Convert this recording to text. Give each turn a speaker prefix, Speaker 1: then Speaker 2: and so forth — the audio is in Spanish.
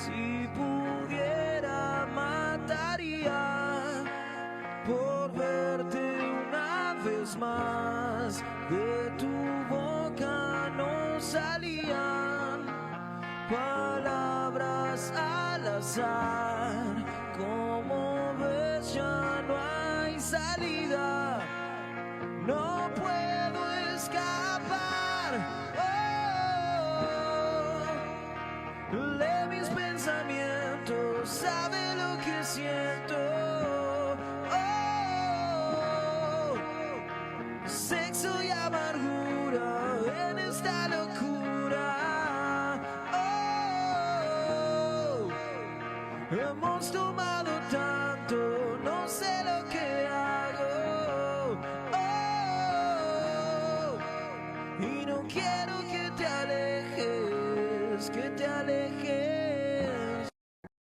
Speaker 1: Si pudiera mataría por verte una vez más. De tu boca no salían palabras al azar. Como ves, ya no hay salida. No puedo escapar de mis pensamientos. Sabe lo que siento. Sexo y amargura en esta locura. Hemos tomado